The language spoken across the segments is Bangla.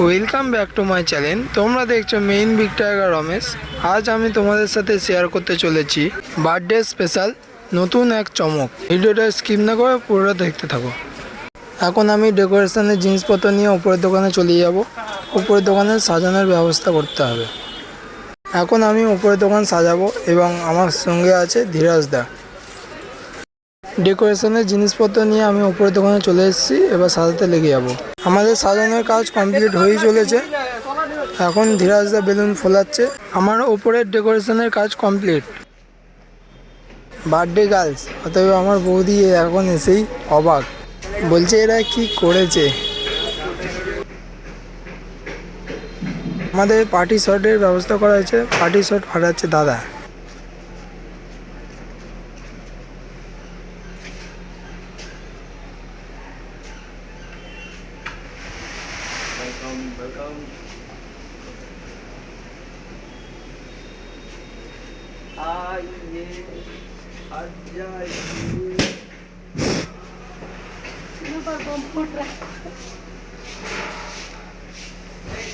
Welcome back to my channel. তোমরা দেখছো মেইন বিগ টাইগার রমেশ। আজ আমি তোমাদের সাথে শেয়ার করতে চলেছি বার্থডে স্পেশাল নতুন এক চমক। ভিডিওটা স্কিপ না করে পুরোটা দেখতে থাকো। এখন আমি ডেকোরেশনের জিনিসপত্র নিয়ে উপরের দোকানে চলে যাব। উপরের দোকানে সাজানোর ব্যবস্থা করতে হবে। এখন আমি উপরের দোকান সাজাবো এবং আমার সঙ্গে আছে ধীরাজদা। ডেকোরেশনের জিনিসপত্র নিয়ে আমি উপরের দোকানে চলে এসেছি, এবার সাজাতে লেগে যাব। আমাদের সাজানোর কাজ কমপ্লিট হয়েই চলেছে। এখন ধীরাজদা বেলুন ফোলাচ্ছে। আমার উপরের ডেকোরেশনের কাজ কমপ্লিট। বার্থডে গার্লস, অতএব আমার বৌদি এখন এসেই অবাক, বলছে এরা কি করেছে। আমাদের পার্টি শটের ব্যবস্থা করা হয়েছে। পার্টি শট ফাটাচ্ছে দাদা।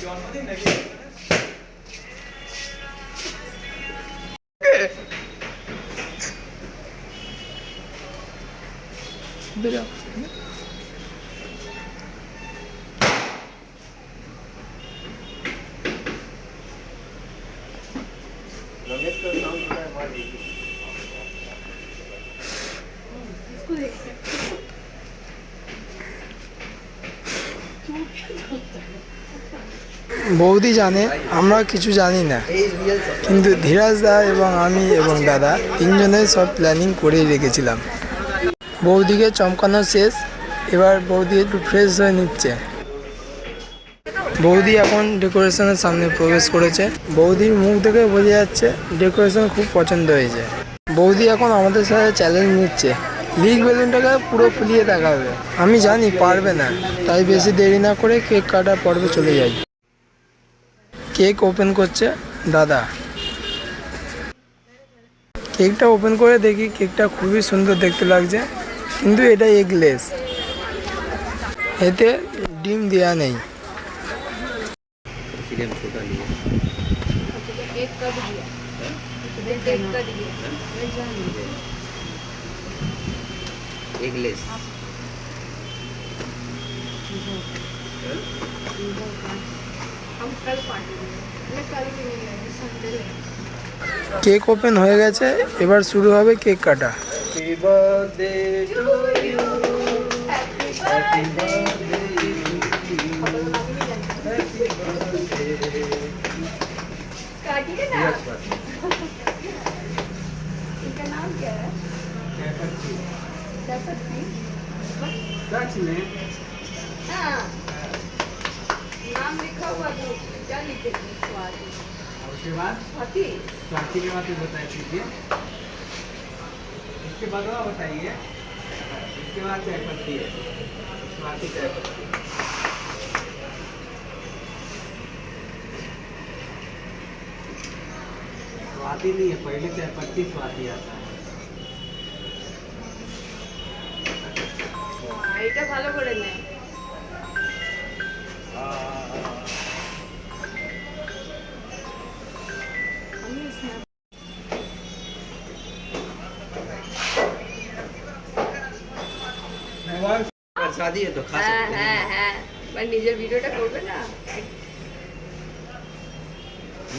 জন্মদিন নাকি रमेश का साउंड थोड़ा मार दीजिए। इसको देखिए বৌদি জানে, আমরা কিছু জানি না, কিন্তু ধীরাজদা এবং আমি এবং দাদা তিনজনে সব প্ল্যানিং করেই রেখেছিলাম। বৌদিকে চমকানো শেষ, এবার বৌদি একটু ফ্রেশ হয়ে নিচ্ছে। বৌদি এখন ডেকোরেশনের সামনে প্রবেশ করেছে। বৌদির মুখ দেখে বোঝা যাচ্ছে ডেকোরেশন খুব পছন্দ হয়েছে। বৌদি এখন আমাদের সাথে চ্যালেঞ্জ নিচ্ছে, লিগ বেলুনটাকে পুরো ফুলিয়ে দেখাবে। আমি জানি পারবে না, তাই বেশি দেরি না করে কেক কাটার পর্বে চলে যাই। কেক ওপেন করছে দাদা। কেকটা ওপেন করে দেখি কেকটা খুবই সুন্দর দেখতে লাগছে, কিন্তু এটা এগলেস, এতে ডিম দেওয়া নেই। एगलेस हम कल पार्टी मैं कल भी नहीं गई संडे কেক ওপেন হয়ে গেছে, এবার শুরু হবে কেক কাটা। Happy birthday to you happy birthday happy birthday काटिए ना। इनका नाम क्या है? जयपति। सच में? हाँ, नाम लिखा हुआ तो क्या लिखेंगे? स्वाति। उसके बाद स्वाति। स्वाति के बाद भी बता दीजिए। इसके बाद और बताइए। इसके बाद जयपति है। स्वाति जयपति। स्वाति नहीं है, पहले जयपति स्वाति आता है। এটা ভালো করে নে। शादी है तो खा सकते हैं। হ্যাঁ মানে নিজের ভিডিওটা করবে না।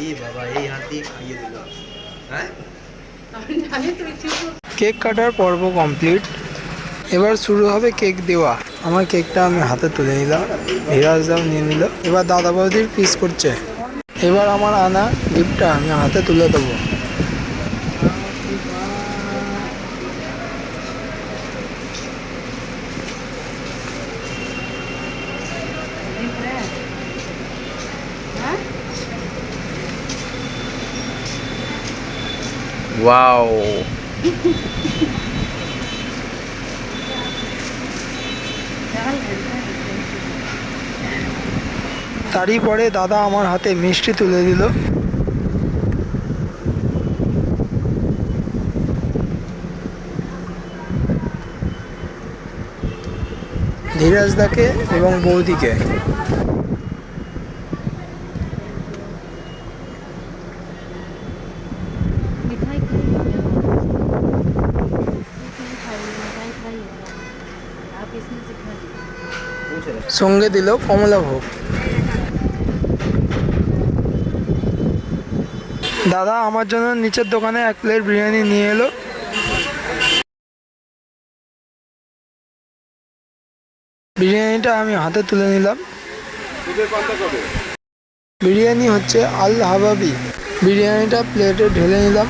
এই বাবা এই হাতি খাইয়ে দিল। হ্যাঁ আমি জানি তুই চুপ। কেক কাটার পর্ব কমপ্লিট, এবার শুরু হবে কেক দেওয়া। আমার কেকটা আমি হাতে তুলে নিলাম, ধীরাজদাও নিয়ে নিল। এবার দাদা বৌদির পিস করছে। এবার আমার আনা গিফটটা আমি হাতে তুলে দেবো। वाओ তারই পরে দাদা আমার হাতে মিষ্টি তুলে দিল। ধীরাজদাকে এবং বৌদিকে। সঙ্গে দিল কমলা ভোগ। দাদা আমার জন্য নিচের দোকানে 1 প্লেট বিরিয়ানি নিয়ে এলো। বিরিয়ানিটা আমি হাতে তুলে নিলাম। বিরিয়ানি হচ্ছে আল হাবাবি। বিরিয়ানিটা প্লেটে ঢেলে নিলাম।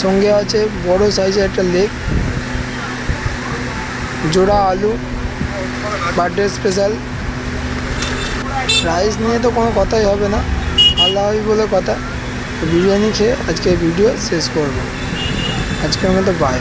সঙ্গে আছে বড় সাইজের একটা লেগ, জোড়া আলু, বার্থডে স্পেশাল। রাইস নিয়ে তো কোনো কথাই হবে না, আল্লাহ হাবিব বলে কথা। বিরিয়ানি খেয়ে আজকে ভিডিও শেষ করব। আজকের মতো বাই।